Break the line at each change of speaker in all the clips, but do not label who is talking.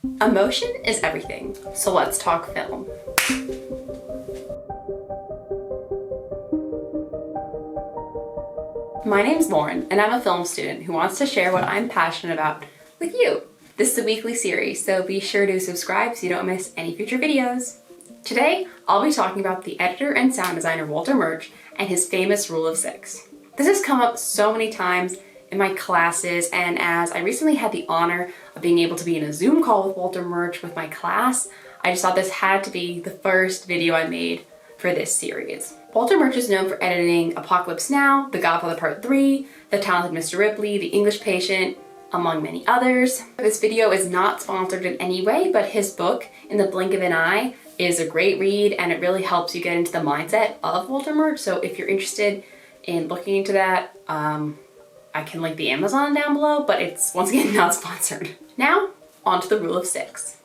Emotion is everything, so let's talk film. My name's Lauren, and I'm a film student who wants to share what I'm passionate about with you. This is a weekly series, so be sure to subscribe so you don't miss any future videos. Today, I'll be talking about the editor and sound designer Walter Murch and his famous rule of 6. This has come up so many times in my classes, and as I recently had the honor of being able to be in a Zoom call with Walter Murch with my class, I just thought this had to be the first video I made for this series. Walter Murch is known for editing Apocalypse Now, The Godfather Part 3, The Talented Mr. Ripley, The English Patient, among many others. This video is not sponsored in any way, but his book, In the Blink of an Eye, is a great read and it really helps you get into the mindset of Walter Murch. So if you're interested in looking into that, I can link the Amazon down below, but it's once again not sponsored. Now, on to the rule of 6.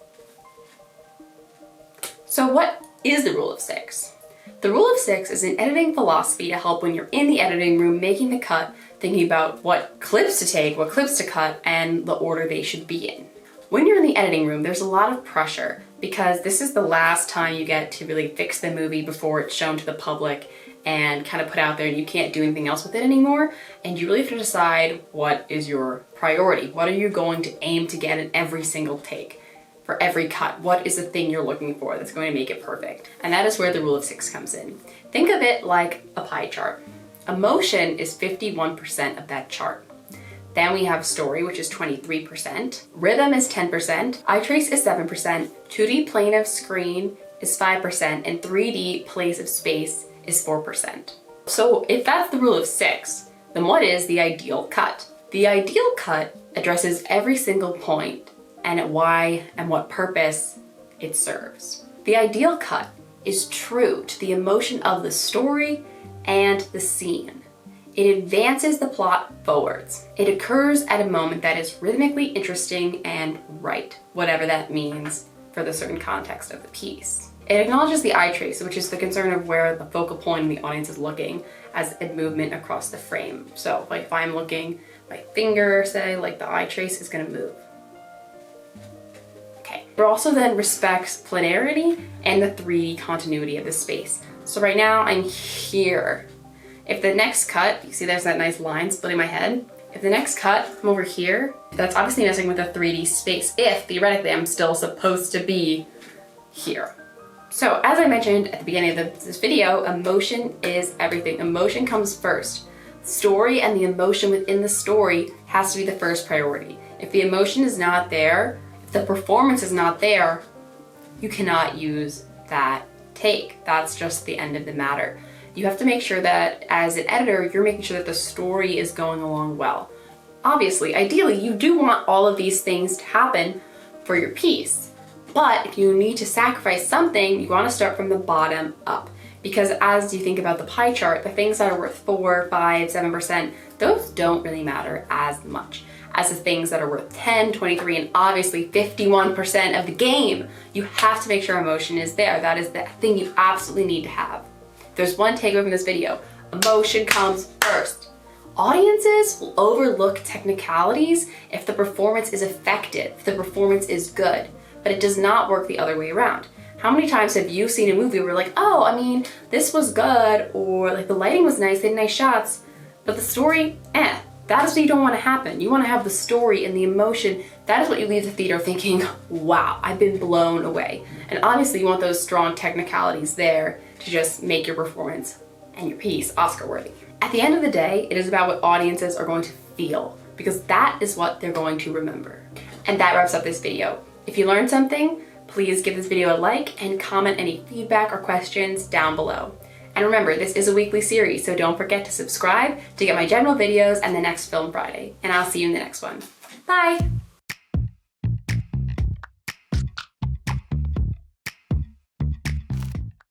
So what is the rule of 6? The rule of 6 is an editing philosophy to help when you're in the editing room making the cut, thinking about what clips to take, what clips to cut, and the order they should be in. When you're in the editing room, there's a lot of pressure because this is the last time you get to really fix the movie before it's shown to the public and kind of put out there and you can't do anything else with it anymore. And you really have to decide what is your priority. What are you going to aim to get in every single take? For every cut, what is the thing you're looking for that's going to make it perfect? And that is where the rule of 6 comes in. Think of it like a pie chart. Emotion is 51% of that chart. Then we have story, which is 23%. Rhythm is 10%. Eye trace is 7%. 2D plane of screen is 5%. And 3D place of space is 4%. So if that's the rule of 6, then what is the ideal cut? The ideal cut addresses every single point and why and what purpose it serves. The ideal cut is true to the emotion of the story and the scene. It advances the plot forwards. It occurs at a moment that is rhythmically interesting and right, whatever that means for the certain context of the piece. It acknowledges the eye trace, which is the concern of where the focal point in the audience is looking as a movement across the frame. So like if I'm looking, my finger, say, like the eye trace is gonna move. Okay. It also then respects planarity and the 3D continuity of the space. So right now I'm here. If the next cut, you see there's that nice line splitting my head. If the next cut, I'm over here, that's obviously messing with the 3D space if theoretically I'm still supposed to be here. So as I mentioned at the beginning of this video, emotion is everything. Emotion comes first. Story and the emotion within the story has to be the first priority. If the emotion is not there, if the performance is not there, you cannot use that take. That's just the end of the matter. You have to make sure that as an editor, you're making sure that the story is going along well. Obviously, ideally, you do want all of these things to happen for your piece. But if you need to sacrifice something, you want to start from the bottom up. Because as you think about the pie chart, the things that are worth 4, 5, 7%, those don't really matter as much as the things that are worth 10, 23, and obviously 51% of the game. You have to make sure emotion is there. That is the thing you absolutely need to have. There's one takeaway from this video. Emotion comes first. Audiences will overlook technicalities if the performance is effective, if the performance is good, but it does not work the other way around. How many times have you seen a movie where like, oh, I mean, this was good, or like the lighting was nice, they had nice shots, but the story, that is what you don't want to happen. You want to have the story and the emotion. That is what you leave the theater thinking, wow, I've been blown away. And obviously you want those strong technicalities there to just make your performance and your piece Oscar worthy. At the end of the day, it is about what audiences are going to feel because that is what they're going to remember. And that wraps up this video. If you learned something, please give this video a like and comment any feedback or questions down below. And remember, this is a weekly series, so don't forget to subscribe to get my general videos and the next Film Friday. And I'll see you in the next one. Bye!